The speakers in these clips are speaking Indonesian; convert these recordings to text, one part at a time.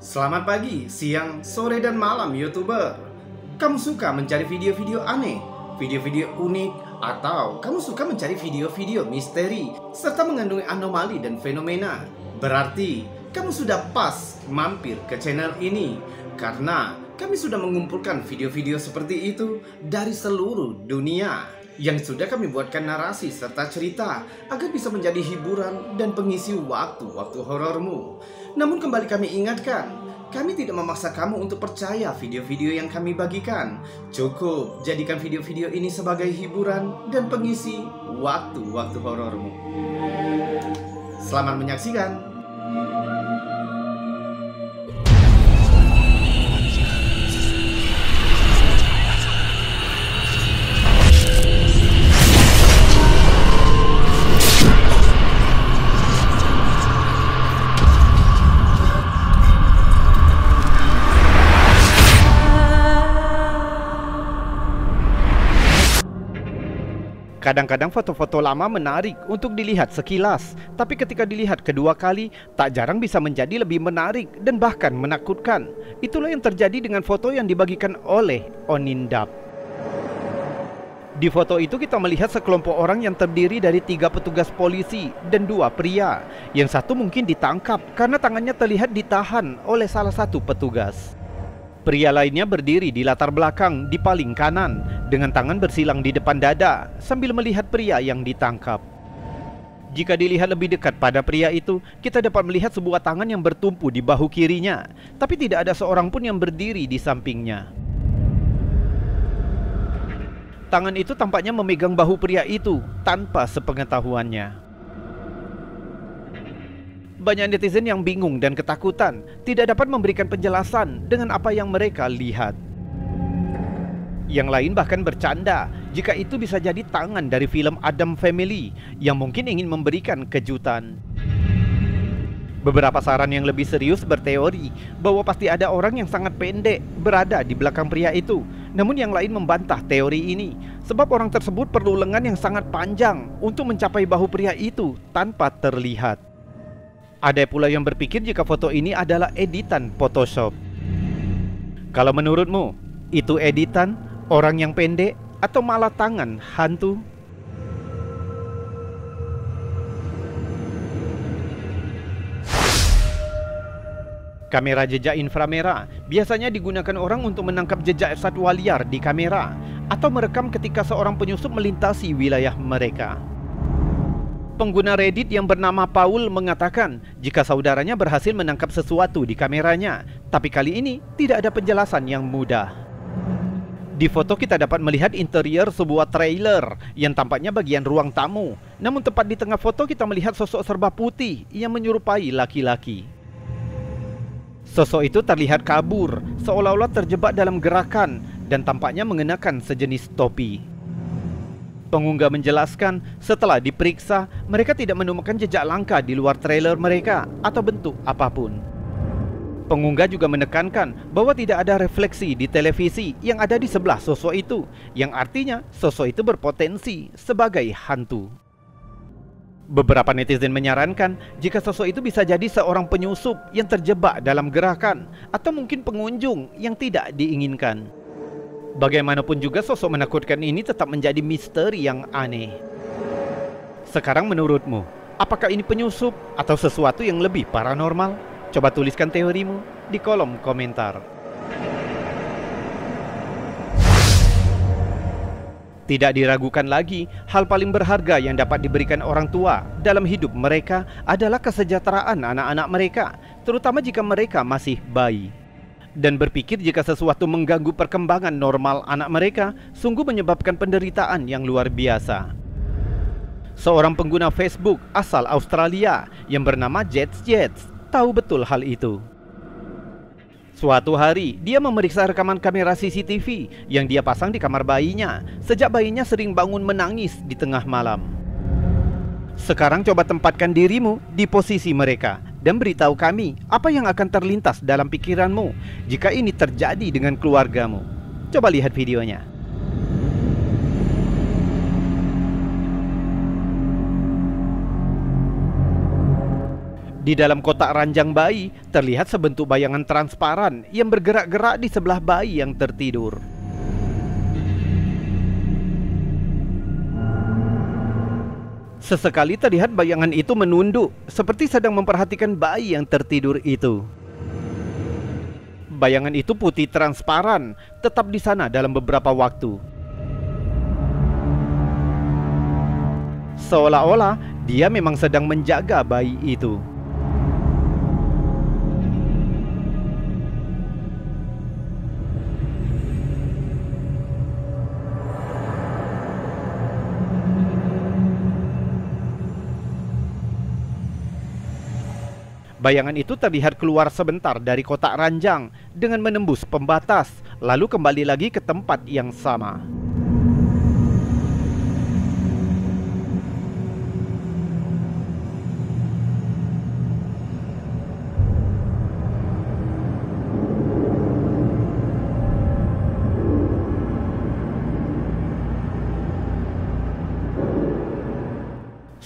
Selamat pagi, siang, sore, dan malam YouTuber. Kamu suka mencari video-video aneh, video-video unik, atau kamu suka mencari video-video misteri serta mengandungi anomali dan fenomena? Berarti kamu sudah pas mampir ke channel ini, karena kami sudah mengumpulkan video-video seperti itu dari seluruh dunia yang sudah kami buatkan narasi serta cerita agar bisa menjadi hiburan dan pengisi waktu-waktu horormu. Namun kembali kami ingatkan, kami tidak memaksa kamu untuk percaya video-video yang kami bagikan. Cukup jadikan video-video ini sebagai hiburan dan pengisi waktu-waktu horormu. Selamat menyaksikan. Kadang-kadang foto-foto lama menarik untuk dilihat sekilas, tapi ketika dilihat kedua kali, tak jarang bisa menjadi lebih menarik dan bahkan menakutkan. Itulah yang terjadi dengan foto yang dibagikan oleh Onindap. Di foto itu kita melihat sekelompok orang yang terdiri dari 3 petugas polisi dan 2 pria. Yang satu mungkin ditangkap karena tangannya terlihat ditahan oleh salah satu petugas. Pria lainnya berdiri di latar belakang di paling kanan dengan tangan bersilang di depan dada sambil melihat pria yang ditangkap. Jika dilihat lebih dekat pada pria itu, kita dapat melihat sebuah tangan yang bertumpu di bahu kirinya, tapi tidak ada seorang pun yang berdiri di sampingnya. Tangan itu tampaknya memegang bahu pria itu tanpa sepengetahuannya. Banyak netizen yang bingung dan ketakutan, tidak dapat memberikan penjelasan dengan apa yang mereka lihat. Yang lain bahkan bercanda jika itu bisa jadi tangan dari film Adam Family yang mungkin ingin memberikan kejutan. Beberapa saran yang lebih serius berteori bahwa pasti ada orang yang sangat pendek berada di belakang pria itu. Namun yang lain membantah teori ini, sebab orang tersebut perlu lengan yang sangat panjang untuk mencapai bahu pria itu tanpa terlihat. Ada pula yang berpikir jika foto ini adalah editan Photoshop. Kalau menurutmu, itu editan, orang yang pendek, atau malah tangan hantu? Kamera jejak inframerah biasanya digunakan orang untuk menangkap jejak satwa liar di kamera atau merekam ketika seorang penyusup melintasi wilayah mereka. Pengguna Reddit yang bernama Paul mengatakan jika saudaranya berhasil menangkap sesuatu di kameranya, tapi kali ini tidak ada penjelasan yang mudah. Di foto kita dapat melihat interior sebuah trailer yang tampaknya bagian ruang tamu. Namun tepat di tengah foto kita melihat sosok serba putih yang menyerupai laki-laki. Sosok itu terlihat kabur, seolah-olah terjebak dalam gerakan dan tampaknya mengenakan sejenis topi. Pengunggah menjelaskan setelah diperiksa, mereka tidak menemukan jejak langka di luar trailer mereka atau bentuk apapun. Pengunggah juga menekankan bahwa tidak ada refleksi di televisi yang ada di sebelah sosok itu, yang artinya sosok itu berpotensi sebagai hantu. Beberapa netizen menyarankan jika sosok itu bisa jadi seorang penyusup yang terjebak dalam gerakan atau mungkin pengunjung yang tidak diinginkan. Bagaimanapun juga sosok menakutkan ini tetap menjadi misteri yang aneh. Sekarang menurutmu, apakah ini penyusup atau sesuatu yang lebih paranormal? Coba tuliskan teorimu di kolom komentar. Tidak diragukan lagi, hal paling berharga yang dapat diberikan orang tua dalam hidup mereka adalah kesejahteraan anak-anak mereka, terutama jika mereka masih bayi. Dan berpikir jika sesuatu mengganggu perkembangan normal anak mereka sungguh menyebabkan penderitaan yang luar biasa. Seorang pengguna Facebook asal Australia yang bernama Jets tahu betul hal itu. Suatu hari dia memeriksa rekaman kamera CCTV yang dia pasang di kamar bayinya sejak bayinya sering bangun menangis di tengah malam. Sekarang coba tempatkan dirimu di posisi mereka dan beritahu kami apa yang akan terlintas dalam pikiranmu jika ini terjadi dengan keluargamu. Coba lihat videonya. Di dalam kotak ranjang bayi, terlihat sebentuk bayangan transparan yang bergerak-gerak di sebelah bayi yang tertidur. Sesekali terlihat bayangan itu menunduk, seperti sedang memperhatikan bayi yang tertidur itu. Bayangan itu putih transparan, tetap di sana dalam beberapa waktu. Seolah-olah dia memang sedang menjaga bayi itu. Bayangan itu terlihat keluar sebentar dari kotak ranjang dengan menembus pembatas, lalu kembali lagi ke tempat yang sama.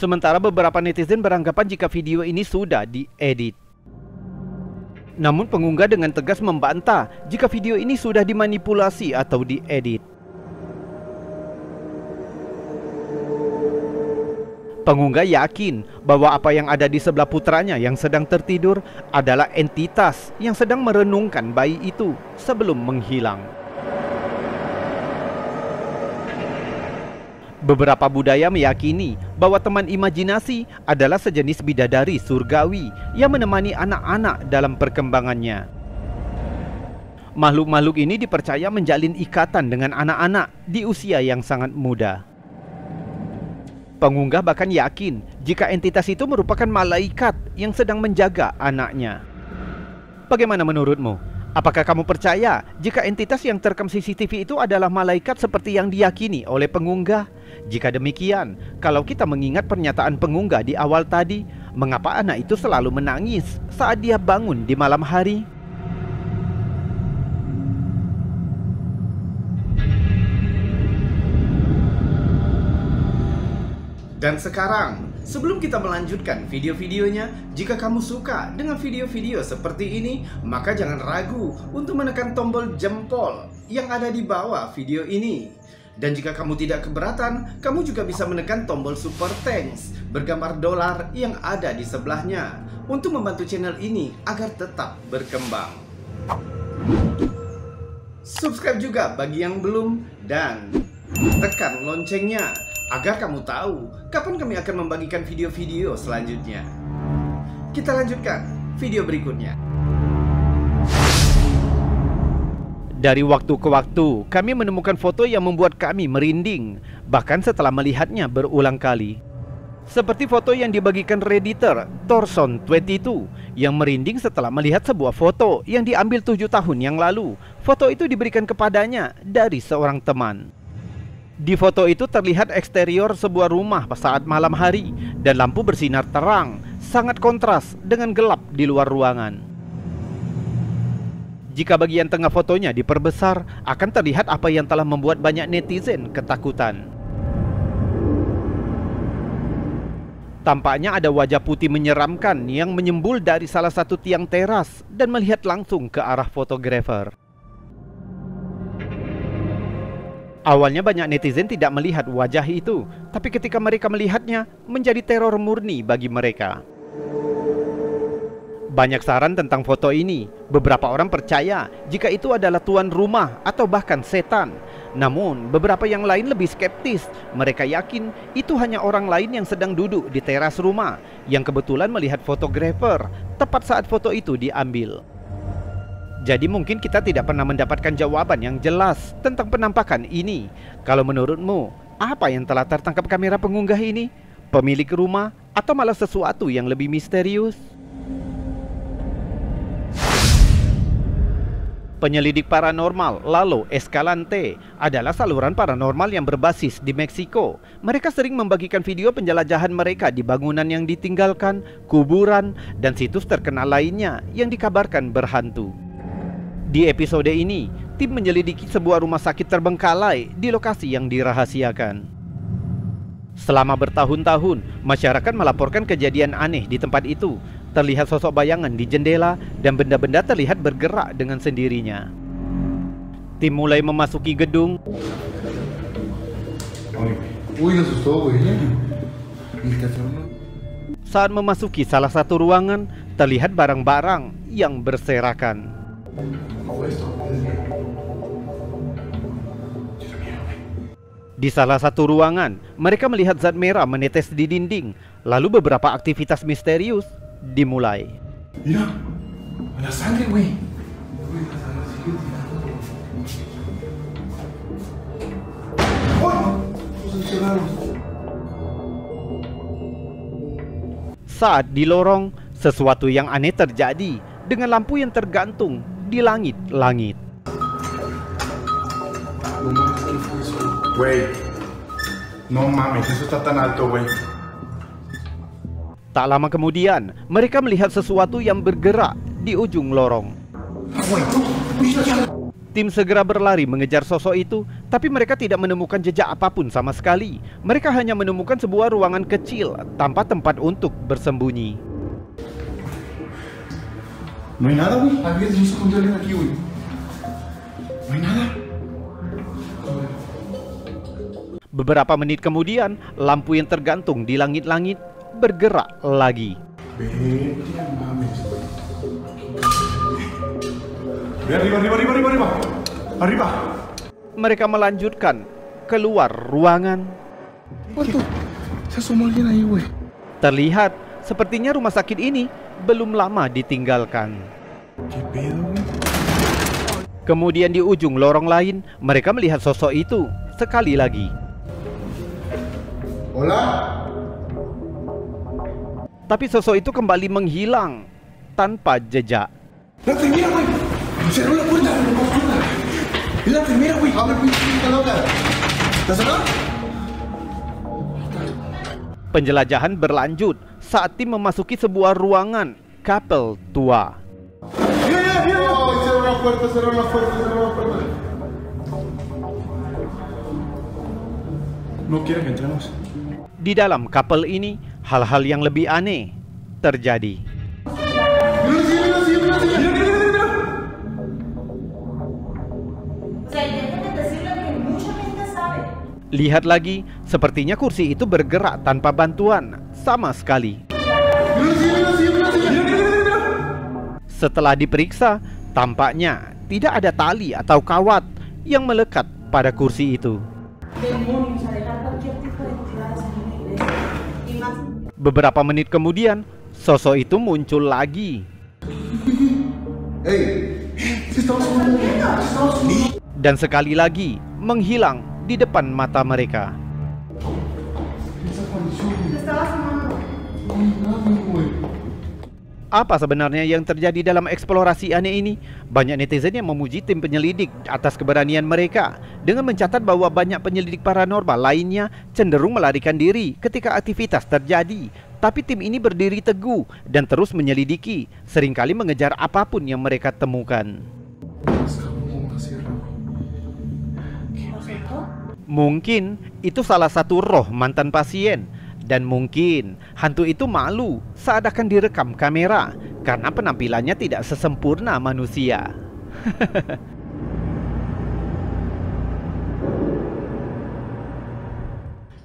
Sementara beberapa netizen beranggapan jika video ini sudah diedit. Namun pengunggah dengan tegas membantah jika video ini sudah dimanipulasi atau diedit. Pengunggah yakin bahwa apa yang ada di sebelah putranya yang sedang tertidur adalah entitas yang sedang merenungkan bayi itu sebelum menghilang. Beberapa budaya meyakini bahwa teman imajinasi adalah sejenis bidadari surgawi yang menemani anak-anak dalam perkembangannya. Makhluk-makhluk ini dipercaya menjalin ikatan dengan anak-anak di usia yang sangat muda. Pengunggah bahkan yakin jika entitas itu merupakan malaikat yang sedang menjaga anaknya. Bagaimana menurutmu? Apakah kamu percaya jika entitas yang terekam CCTV itu adalah malaikat seperti yang diyakini oleh pengunggah? Jika demikian, kalau kita mengingat pernyataan pengunggah di awal tadi, mengapa anak itu selalu menangis saat dia bangun di malam hari? Dan sekarang, sebelum kita melanjutkan video-videonya, jika kamu suka dengan video-video seperti ini, maka jangan ragu untuk menekan tombol jempol yang ada di bawah video ini. Dan jika kamu tidak keberatan, kamu juga bisa menekan tombol super thanks bergambar dolar yang ada di sebelahnya untuk membantu channel ini agar tetap berkembang. Subscribe juga bagi yang belum dan tekan loncengnya agar kamu tahu kapan kami akan membagikan video-video selanjutnya. Kita lanjutkan video berikutnya. Dari waktu ke waktu, kami menemukan foto yang membuat kami merinding, bahkan setelah melihatnya berulang kali. Seperti foto yang dibagikan Redditor Thorson22 yang merinding setelah melihat sebuah foto yang diambil 7 tahun yang lalu. Foto itu diberikan kepadanya dari seorang teman. Di foto itu terlihat eksterior sebuah rumah saat malam hari dan lampu bersinar terang, sangat kontras dengan gelap di luar ruangan. Jika bagian tengah fotonya diperbesar, akan terlihat apa yang telah membuat banyak netizen ketakutan. Tampaknya ada wajah putih menyeramkan yang menyembul dari salah satu tiang teras dan melihat langsung ke arah fotografer. Awalnya banyak netizen tidak melihat wajah itu, tapi ketika mereka melihatnya, menjadi teror murni bagi mereka. Banyak saran tentang foto ini. Beberapa orang percaya jika itu adalah tuan rumah atau bahkan setan. Namun, beberapa yang lain lebih skeptis. Mereka yakin itu hanya orang lain yang sedang duduk di teras rumah yang kebetulan melihat fotografer tepat saat foto itu diambil. Jadi mungkin kita tidak pernah mendapatkan jawaban yang jelas tentang penampakan ini. Kalau menurutmu, apa yang telah tertangkap kamera pengunggah ini? Pemilik rumah atau malah sesuatu yang lebih misterius? Penyelidik paranormal Lalo Escalante adalah saluran paranormal yang berbasis di Meksiko. Mereka sering membagikan video penjelajahan mereka di bangunan yang ditinggalkan, kuburan, dan situs terkenal lainnya yang dikabarkan berhantu. Di episode ini, tim menyelidiki sebuah rumah sakit terbengkalai di lokasi yang dirahasiakan. Selama bertahun-tahun, masyarakat melaporkan kejadian aneh di tempat itu. terlihat sosok bayangan di jendela dan benda-benda terlihat bergerak dengan sendirinya. Tim mulai memasuki gedung. Saat memasuki salah satu ruangan, terlihat barang-barang yang berserakan. Di salah satu ruangan, mereka melihat zat merah menetes di dinding. Lalu beberapa aktivitas misterius dimulai. Mira, ada sangre, güey. Saat di lorong, sesuatu yang aneh terjadi dengan lampu yang tergantung di langit-langit. Güey, no mames, eso está tan alto, güey. Tak lama kemudian, mereka melihat sesuatu yang bergerak di ujung lorong. Tim segera berlari mengejar sosok itu, tapi mereka tidak menemukan jejak apapun sama sekali. Mereka hanya menemukan sebuah ruangan kecil tanpa tempat untuk bersembunyi. No hay nada, güey. Había se escondió alguien aquí, güey. No hay nada. Beberapa menit kemudian, lampu yang tergantung di langit-langit bergerak lagi. Vete, mames, güey. Ve arriba, arriba, arriba, arriba, arriba. Arriba. Mereka melanjutkan keluar ruangan. Waduh, se asomó alguien ahí, güey. Terlihat sepertinya rumah sakit ini belum lama ditinggalkan. ¿Qué pedo, güey? Kemudian di ujung lorong lain, mereka melihat sosok itu sekali lagi. Hola. Tapi sosok itu kembali menghilang tanpa jejak. La enfermera, güey. Cerró la puerta. Es la enfermera, güey. Abre, pinche loca. ¿Estás acá? Penjelajahan berlanjut saat tim memasuki sebuah ruangan kapel tua. Mira, mira, mira. Oh, cerró la puerta, cerró la puerta, cerró la puerta. No quiere que entremos. Di dalam kapel ini, hal-hal yang lebih aneh terjadi. Lihat lagi, sepertinya kursi itu bergerak tanpa bantuan sama sekali. Setelah diperiksa, tampaknya tidak ada tali atau kawat yang melekat pada kursi itu. Beberapa menit kemudian, sosok itu muncul lagi. Dan sekali lagi menghilang di depan mata mereka. Apa sebenarnya yang terjadi dalam eksplorasi aneh ini? Banyak netizen yang memuji tim penyelidik atas keberanian mereka dengan mencatat bahwa banyak penyelidik paranormal lainnya cenderung melarikan diri ketika aktivitas terjadi. Tapi tim ini berdiri teguh dan terus menyelidiki, seringkali mengejar apapun yang mereka temukan. Mungkin itu salah satu roh mantan pasien. Dan mungkin hantu itu malu saat akan direkam kamera karena penampilannya tidak sesempurna manusia.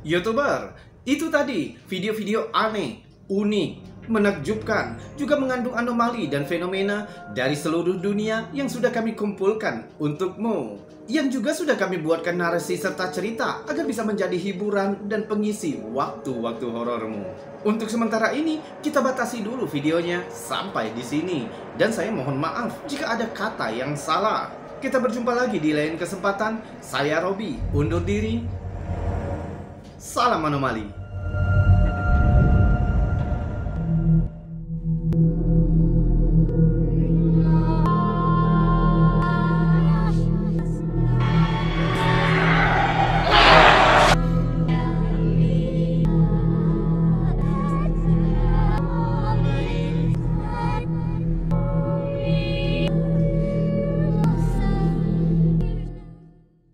YouTuber, itu tadi video-video aneh, unik, menakjubkan, juga mengandung anomali dan fenomena dari seluruh dunia yang sudah kami kumpulkan untukmu. Yang juga sudah kami buatkan narasi serta cerita agar bisa menjadi hiburan dan pengisi waktu-waktu horormu. Untuk sementara ini, kita batasi dulu videonya sampai di sini. Dan saya mohon maaf jika ada kata yang salah. Kita berjumpa lagi di lain kesempatan. Saya Robi, undur diri. Salam anomali.